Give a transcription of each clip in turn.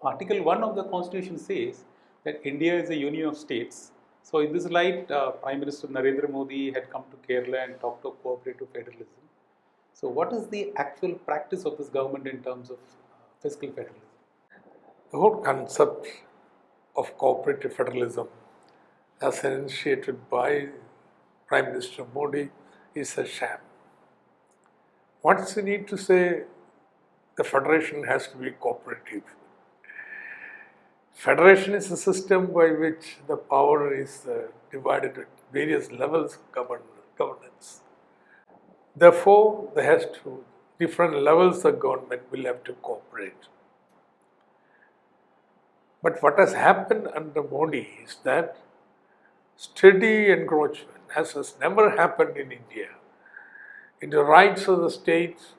Article 1 of the Constitution says that India is a union of states. So, in this light, Prime Minister Narendra Modi had come to Kerala and talked of cooperative federalism. So, what is the actual practice of this government in terms of fiscal federalism? The whole concept of cooperative federalism, as initiated by Prime Minister Modi, is a sham. Once you need to say the federation has to be cooperative. Federation is a system by which the power is divided at various levels of governance. Therefore, different levels of government will have to cooperate. But what has happened under Modi is that steady encroachment, as has never happened in India, in the rights of the states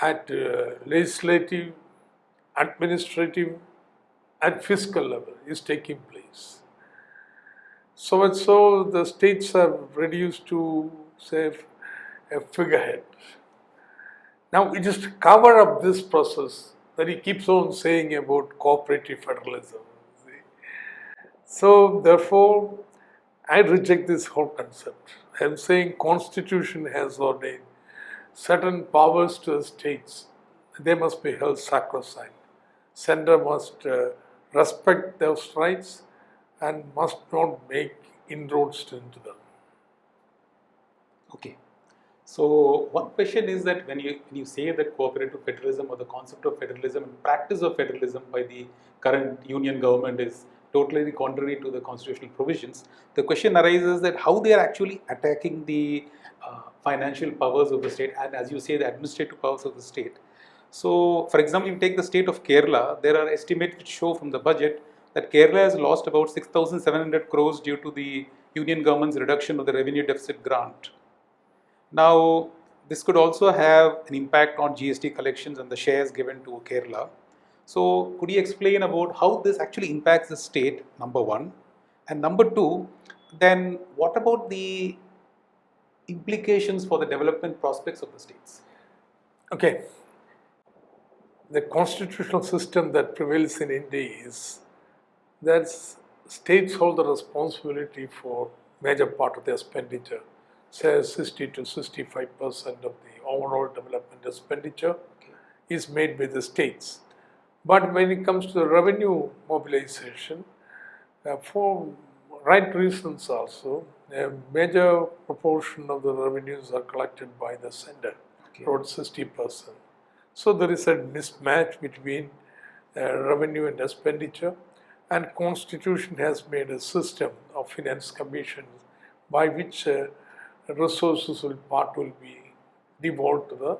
at legislative, administrative, and fiscal level is taking place. So much so, the states are reduced to, say, a figurehead. Now, it is to cover up this process that he keeps on saying about cooperative federalism. So, therefore, I reject this whole concept. I am saying Constitution has ordained certain powers to the states. They must be held sacrosanct. Center must respect those rights and must not make inroads into them. Okay. So, one question is that when you say that cooperative federalism or the concept of federalism and practice of federalism by the current union government is totally contrary to the constitutional provisions, the question arises that how they are actually attacking the financial powers of the state and, as you say, the administrative powers of the state. So, for example, if you take the state of Kerala, there are estimates which show from the budget that Kerala has lost about 6,700 crores due to the union government's reduction of the revenue deficit grant. Now, this could also have an impact on GST collections and the shares given to Kerala. So, could you explain about how this actually impacts the state, number one? And number two, then what about the implications for the development prospects of the states? Okay. The constitutional system that prevails in India is that states hold the responsibility for major part of the expenditure, say 60 to 65% of the overall development expenditure is made by the states. But when it comes to the revenue mobilization, for right reasons also, a major proportion of the revenues are collected by the center, about 60%. So there is a mismatch between revenue and expenditure, and Constitution has made a system of finance commissions by which resources will be devolved to the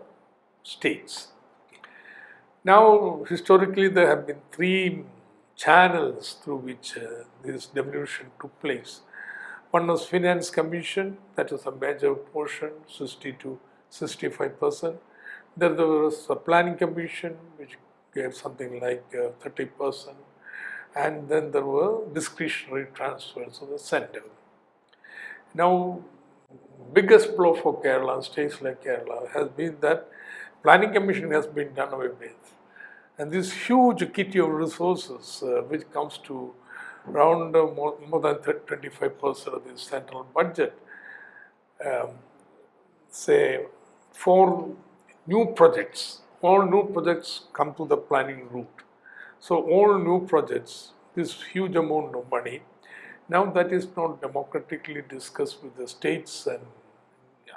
states. Now, historically, there have been three channels through which this devolution took place. One was finance commission, that is a major portion, 60 to 65%. Then there was a planning commission, which gave something like 30%. And then there were discretionary transfers of the center. Now, biggest blow for Kerala, states like Kerala, has been that planning commission has been done away with. And this huge kitty of resources, which comes to around more than 25% of the central budget, say, for new projects, all new projects come to the planning route. So all new projects, this huge amount of money, now that is not democratically discussed with the states and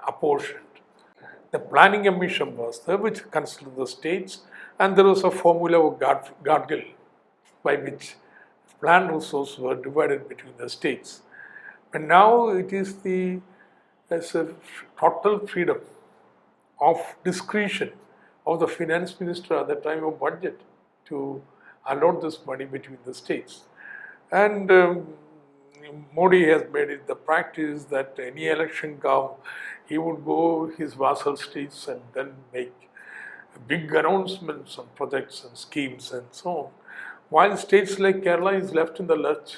apportioned. The planning commission was there, which considered the states, and there was a formula of Gargill by which planned resources were divided between the states. But now it is there's a total freedom of discretion of the finance minister at the time of budget to allot this money between the states. And Modi has made it the practice that any election come, he would go his vassal states and then make big announcements on projects and schemes and so on, while states like Kerala is left in the lurch.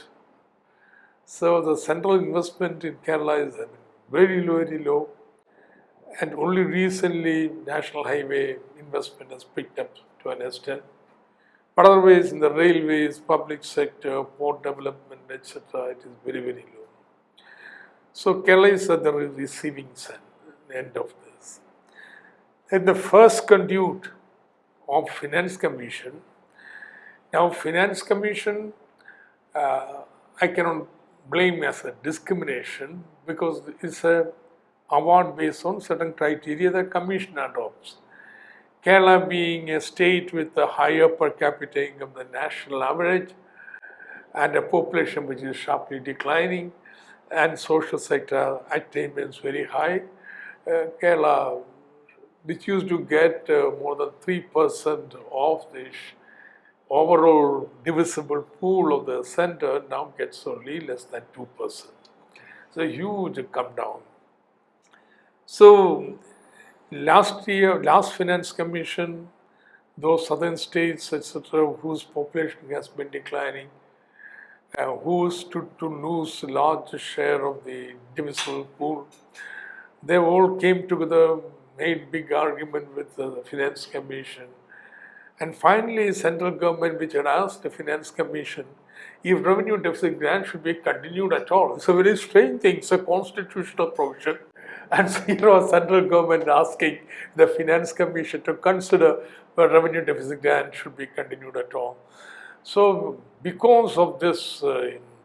So the central investment in Kerala is very low, and only recently national highway investment has picked up to an extent. But otherwise, in the railways, public sector, port development, etc., it is very, very low. So Kerala is at the receiving end of this. And the first conduit of Finance Commission. Now, Finance Commission, I cannot blame as a discrimination because it's a award based on certain criteria that Commission adopts. Kerala being a state with a higher per capita income than national average and a population which is sharply declining and social sector attainments very high, Kerala, which used to get more than 3% of the overall divisible pool of the center, now gets only less than 2%. It's a huge come down. So last Finance Commission, those southern states, etc., whose population has been declining, who stood to lose a large share of the divisible pool, they all came together, made big argument with the Finance Commission. And finally, central government, which had asked the Finance Commission if revenue deficit grant should be continued at all. It's a very strange thing. It's a constitutional provision. And so here was central government asking the Finance Commission to consider whether revenue deficit grant should be continued at all. So because of this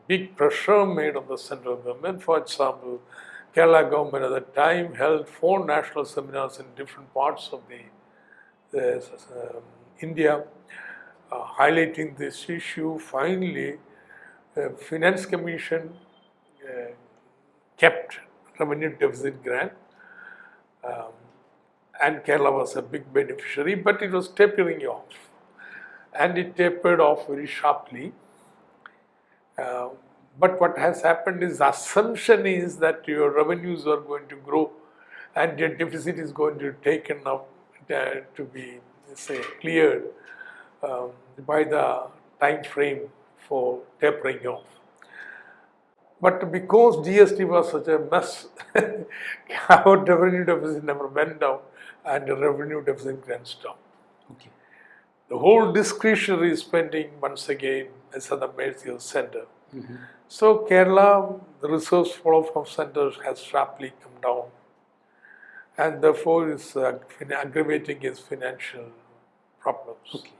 big pressure made on the central government, for example, Kerala government at the time held 4 national seminars in different parts of the India, highlighting this issue. Finally, Finance Commission kept revenue deficit grant, and Kerala was a big beneficiary, but it was tapering off, and it tapered off very sharply. But what has happened is the assumption is that your revenues are going to grow and your deficit is going to be taken up to be, say, cleared by the time frame for tapering off. But because GST was such a mess, our revenue deficit never went down and the revenue deficit grant stopped. Okay. The whole discretionary spending once again is at the mercy of center. Mm-hmm. So Kerala, the resource flow from centers has sharply come down, and therefore is aggravating its financial problems. Okay.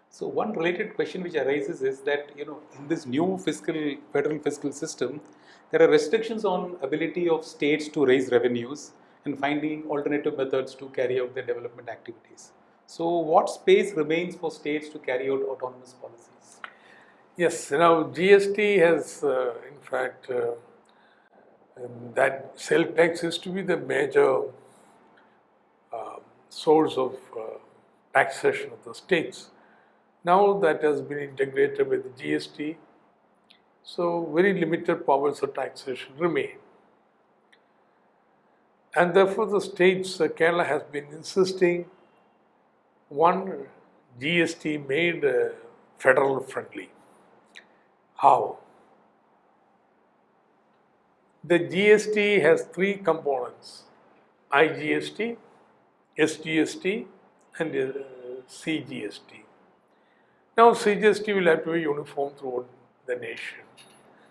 So one related question which arises is that, in this new federal fiscal system, there are restrictions on ability of states to raise revenues and finding alternative methods to carry out their development activities. So what space remains for states to carry out autonomous policies? Yes, GST has, in fact, that sales tax used to be the major source of taxation of the states. Now that has been integrated with the GST, so very limited powers of taxation remain. And therefore the states, Kerala has been insisting, one, GST made federal friendly. How? The GST has 3 components: IGST, SGST, and CGST. Now CGST will have to be uniform throughout the nation.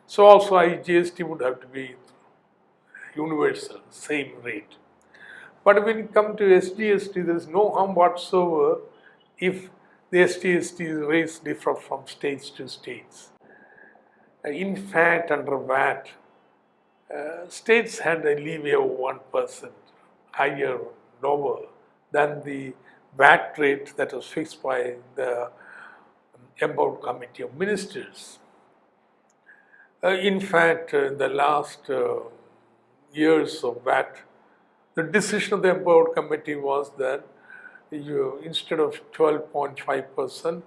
So also IGST would have to be universal, same rate. But when it comes to SGST, there is no harm whatsoever if the SGST rates differ from states to states. In fact, under VAT, states had a leeway of 1% higher, lower than the VAT rate that was fixed by the Empowered Committee of Ministers. In fact, in the last years of VAT, the decision of the Empowered Committee was that instead of 12.5%,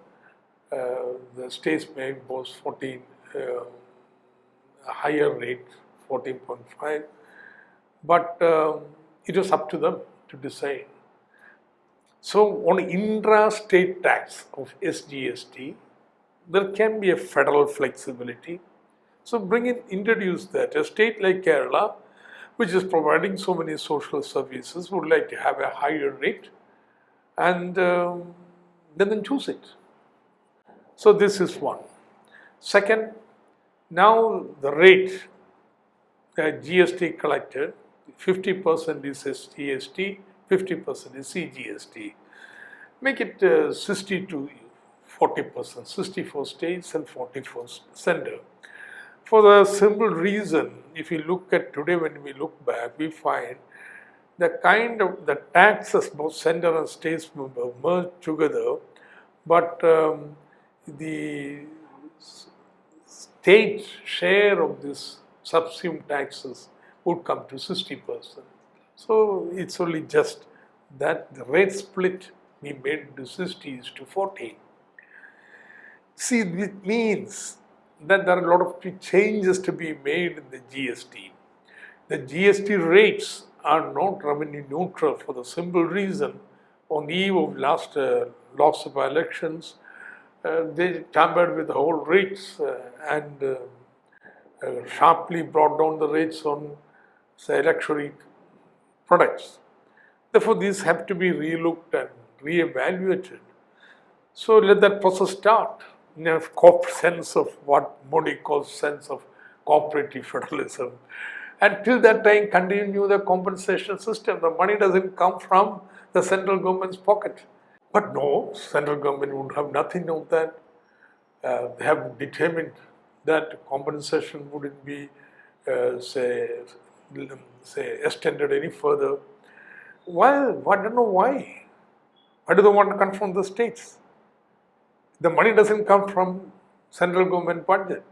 the states may impose 14, a higher rate, 14.5, but it was up to them to decide. So on intra-state tax of SGST, there can be a federal flexibility. So introduce that. A state like Kerala, which is providing so many social services, would like to have a higher rate, and then choose it. So this is one. Second, now the rate GST collected, 50% is SGST, 50% is CGST. Make it 60 to 40%, 64 states and 44 center. For the simple reason, if you look at today, when we look back, we find the kind of the taxes, both center and states merged together, but the state share of this subsumed taxes would come to 60%. So it's only just that the rate split we made into 60s to 40. See, it means that there are a lot of changes to be made in the GST. The GST rates are not revenue neutral for the simple reason on the eve of last Lok Sabha elections, they tampered with the whole rates and sharply brought down the rates on, say, luxury products. Therefore, these have to be relooked and re-evaluated. So let that process start in a sense of what Modi calls sense of cooperative federalism. And till that time, continue the compensation system. The money doesn't come from the central government's pocket. But no, central government would have nothing of that. They have determined that compensation wouldn't be, say, extended any further. Well, I don't know why. Why do they want to confront the states? The money doesn't come from central government budget.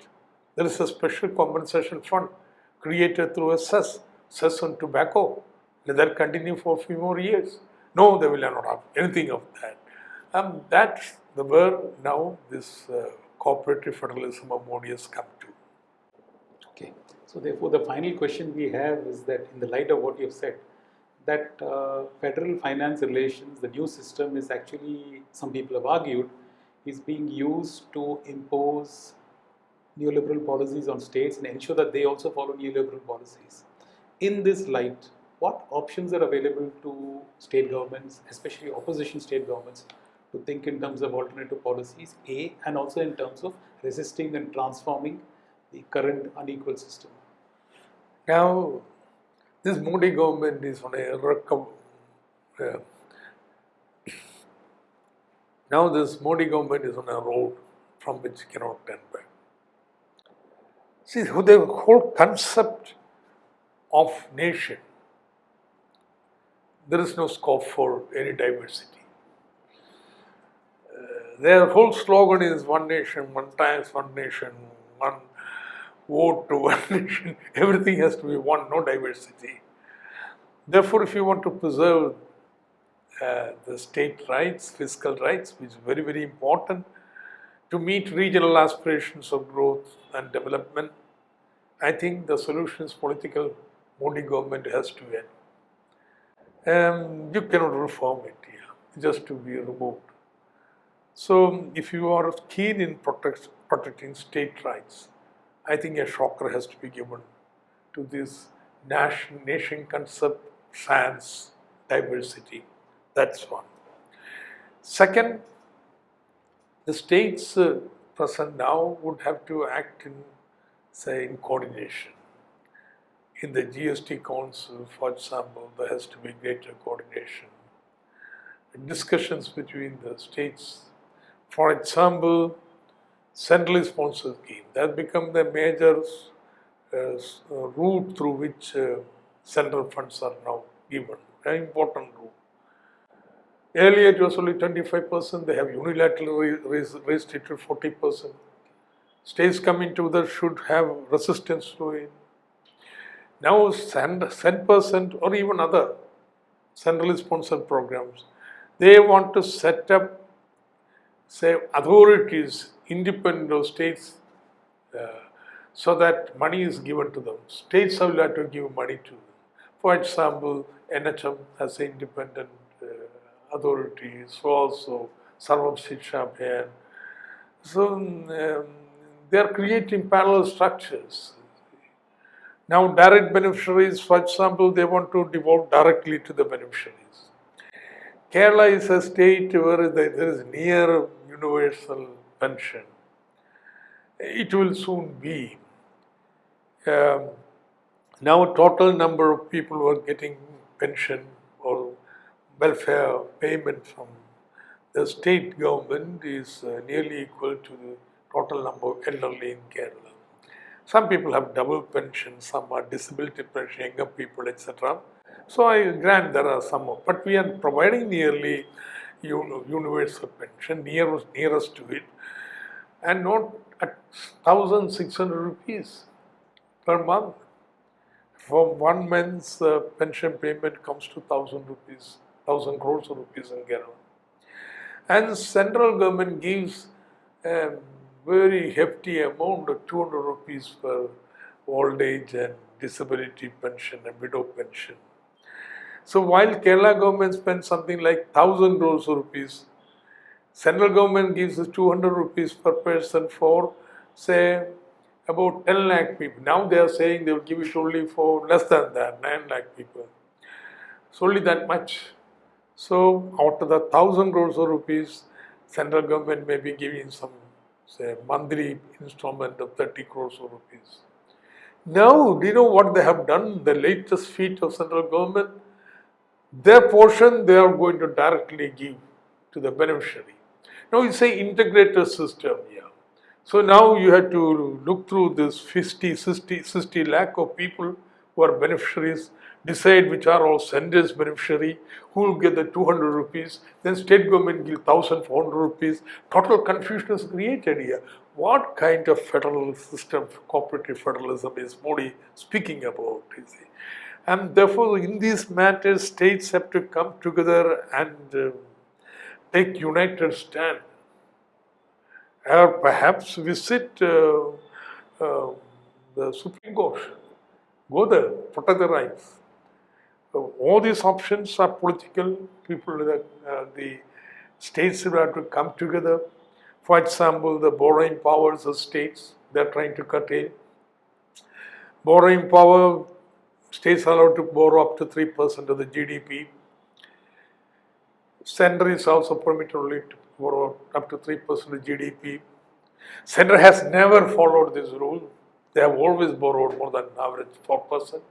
There is a special compensation fund created through a cess on tobacco. Let that continue for a few more years. No, they will not have anything of that. That's where now this cooperative federalism of Modi has come to. Okay. So therefore, the final question we have is that in the light of what you have said, that federal finance relations, the new system is actually, some people have argued, is being used to impose neoliberal policies on states and ensure that they also follow neoliberal policies. In this light, what options are available to state governments, especially opposition state governments, to think in terms of alternative policies, A, and also in terms of resisting and transforming the current unequal system? Now, this Modi government is on a now this Modi government is on a road from which cannot turn back. See, the whole concept of nation, there is no scope for any diversity. Their whole slogan is one nation, one tax, one nation, one vote to one nation. Everything has to be one, no diversity. Therefore, if you want to preserve the state rights, fiscal rights, which is very, very important to meet regional aspirations of growth and development, I think the solution is political. Modi government has to end. You cannot reform it here, just to be removed. So, if you are keen in protecting state rights, I think a shocker has to be given to this nation concept sans diversity. That's one. Second, the states present now would have to act in coordination. In the GST Council, for example, there has to be greater coordination. Discussions between the states. For example, centrally sponsored scheme that become the major route through which central funds are now given. An important route. Earlier it was only 25%, they have unilaterally raised it to 40%. States coming together should have resistance to it. Now 10% or even other centrally sponsored programs, they want to set up, say, authorities independent of states so that money is given to them. States will have to give money to them. For example, NHM has an independent authority, so also Sarvam Shiksha Abhiyan. So they are creating parallel structures. Now direct beneficiaries, for example, they want to devolve directly to the beneficiaries. Kerala is a state where there is near universal pension. It will soon be. Um, Now, total number of people who are getting pension or welfare payment from the state government is nearly equal to the total number of elderly in Kerala. Some people have double pension, some are disability pension, younger people, etc. So I grant there are some, but we are providing nearly universal pension, nearest to it, and not at 1,600 rupees per month. For 1 month's pension payment comes to 1,000 rupees, 1,000 crores of rupees in Kerala. And central government gives a very hefty amount of 200 rupees for old age and disability pension and widow pension. So while Kerala government spends something like 1,000 crores of rupees, central government gives us 200 rupees per person for, say, about 10 lakh people. Now they are saying they will give it only for less than that, 9 lakh people. It's only that much. So out of the 1,000 crores of rupees, central government may be giving some, say, monthly installment of 30 crores of rupees. Now, do you know what they have done? The latest feat of central government? Their portion they are going to directly give to the beneficiary. Now it's an integrated system here. So now you have to look through this 60 lakh of people who are beneficiaries, decide which are all centers beneficiary, who will get the 200 rupees, then state government give 1,400 rupees. Total confusion is created here. What kind of federal system, cooperative federalism is Modi speaking about? You see? And therefore, in these matters, states have to come together and take united stand. Or perhaps visit the Supreme Court. Go there, protect the rights. So all these options are political. People, the states will have to come together. For example, the borrowing powers of states, they are trying to curtail. Borrowing power, states are allowed to borrow up to 3% of the GDP. Center is also permitted only to borrow up to 3% of GDP. Center has never followed this rule. They have always borrowed more than average 4%.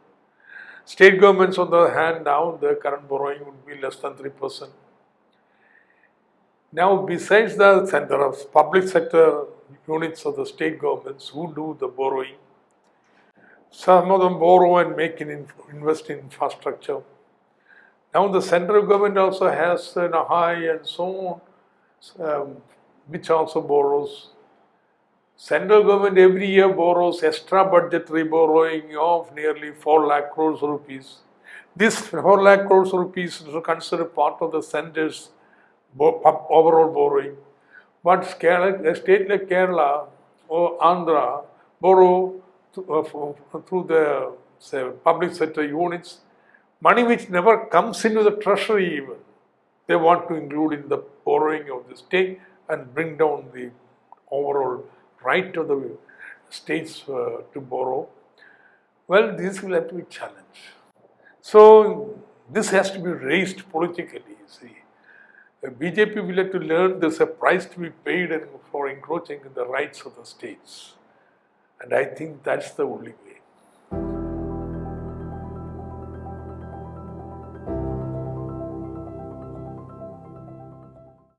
State governments, on the other hand, now the current borrowing would be less than 3%. Now, besides the center of public sector units of the state governments who do the borrowing, some of them borrow and invest in infrastructure. Now the central government also has a high and so on, which also borrows. Central government every year borrows extra budgetary borrowing of nearly 4 lakh crores rupees. This 4 lakh crores rupees is considered part of the center's overall borrowing. But a state like Kerala or Andhra borrow through the, say, public sector units, money which never comes into the treasury even. They want to include in the borrowing of the state and bring down the overall right of the states to borrow. Well, this will have to be challenged. So this has to be raised politically, you see. BJP will have to learn there's a price to be paid for encroaching in the rights of the states. And I think that's the only way.